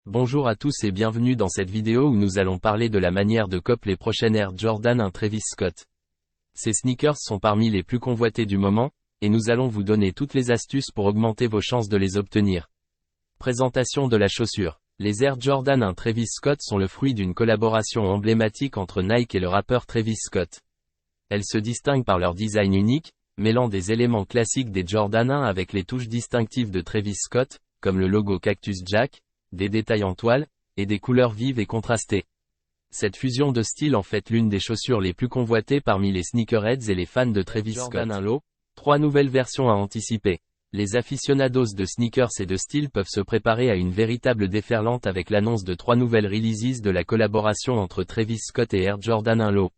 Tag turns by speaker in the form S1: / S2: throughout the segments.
S1: Bonjour à tous et bienvenue dans cette vidéo où nous allons parler de la manière de cop les prochaines Air Jordan 1 Travis Scott. Ces sneakers sont parmi les plus convoités du moment, et nous allons vous donner toutes les astuces pour augmenter vos chances de les obtenir. Présentation de la chaussure. Les Air Jordan 1 Travis Scott sont le fruit d'une collaboration emblématique entre Nike et le rappeur Travis Scott. Elles se distinguent par leur design unique, mêlant des éléments classiques des Jordan 1 avec les touches distinctives de Travis Scott, comme le logo Cactus Jack, des détails en toile, et des couleurs vives et contrastées. Cette fusion de style en fait l'une des chaussures les plus convoitées parmi les sneakerheads et les fans de Travis Scott. 1 Low. 3 nouvelles versions à anticiper. Les aficionados de sneakers et de style peuvent se préparer à une véritable déferlante avec l'annonce de 3 nouvelles releases de la collaboration entre Travis Scott et Air Jordan 1 Low.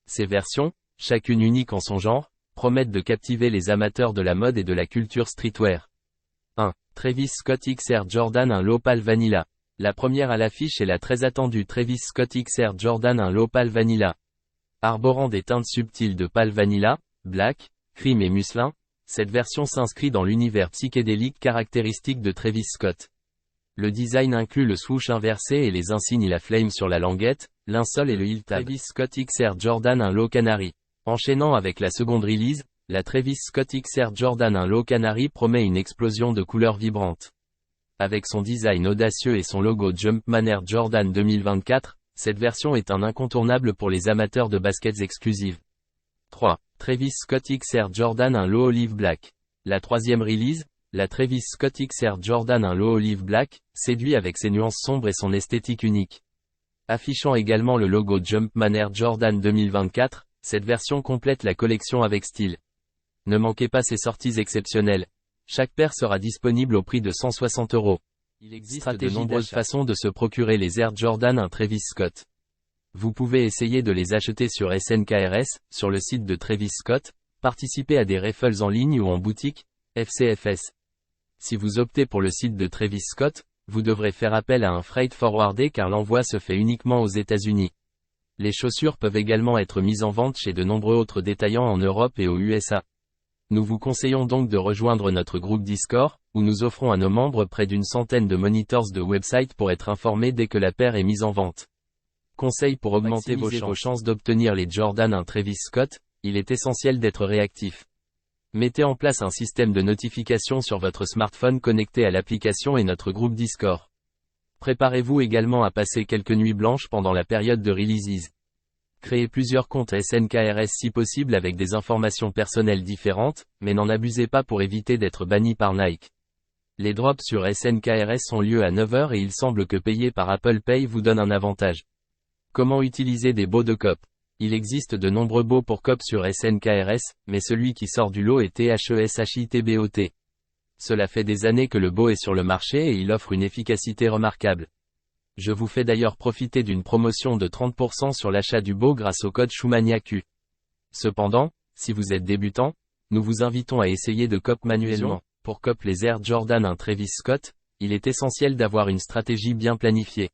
S1: Ces versions, chacune unique en son genre, promettent de captiver les amateurs de la mode et de la culture streetwear. 1. Travis Scott X Air Jordan 1 Low Pale Vanilla. La première à l'affiche est la très attendue Travis Scott X Air Jordan 1 Low Pale Vanilla. Arborant des teintes subtiles de pale vanilla, black, crime et muslin, cette version s'inscrit dans l'univers psychédélique caractéristique de Travis Scott. Le design inclut le swoosh inversé et les insignes La Flame sur la languette, l'insole et le heel tab. Travis Scott X Air Jordan 1 Low Canary. Enchaînant avec la seconde release, la Travis Scott X Air Jordan 1 Low Canary promet une explosion de couleurs vibrantes. Avec son design audacieux et son logo Jumpman Air Jordan 2024, cette version est un incontournable pour les amateurs de baskets exclusives. 3. Travis Scott X Air Jordan 1 Low Olive Black. La troisième release, la Travis Scott X Air Jordan 1 Low Olive Black, séduit avec ses nuances sombres et son esthétique unique. Affichant également le logo Jumpman Air Jordan 2024, cette version complète la collection avec style. Ne manquez pas ces sorties exceptionnelles. Chaque paire sera disponible au prix de 160 €. Il existe de nombreuses façons de se procurer les Air Jordan 1 Travis Scott. Vous pouvez essayer de les acheter sur SNKRS, sur le site de Travis Scott, participer à des raffles en ligne ou en boutique, FCFS. Si vous optez pour le site de Travis Scott, vous devrez faire appel à un freight forwardé car l'envoi se fait uniquement aux États-Unis. Les chaussures peuvent également être mises en vente chez de nombreux autres détaillants en Europe et aux USA. Nous vous conseillons donc de rejoindre notre groupe Discord, où nous offrons à nos membres près d'une centaine de monitors de website pour être informés dès que la paire est mise en vente. Conseil pour augmenter vos chances d'obtenir les Jordan 1 Travis Scott, il est essentiel d'être réactif. Mettez en place un système de notification sur votre smartphone connecté à l'application et notre groupe Discord. Préparez-vous également à passer quelques nuits blanches pendant la période de releases. Créez plusieurs comptes SNKRS si possible avec des informations personnelles différentes, mais n'en abusez pas pour éviter d'être banni par Nike. Les drops sur SNKRS ont lieu à 9 h et il semble que payer par Apple Pay vous donne un avantage. Comment utiliser des bots de cop? Il existe de nombreux bots pour cop sur SNKRS, mais celui qui sort du lot est THESHITBOT. Cela fait des années que le bot est sur le marché et il offre une efficacité remarquable. Je vous fais d'ailleurs profiter d'une promotion de 30% sur l'achat du bot grâce au code SHUMANIAQ. Cependant, si vous êtes débutant, nous vous invitons à essayer de cop manuellement. Pour cop les Air Jordan 1 Travis Scott, il est essentiel d'avoir une stratégie bien planifiée.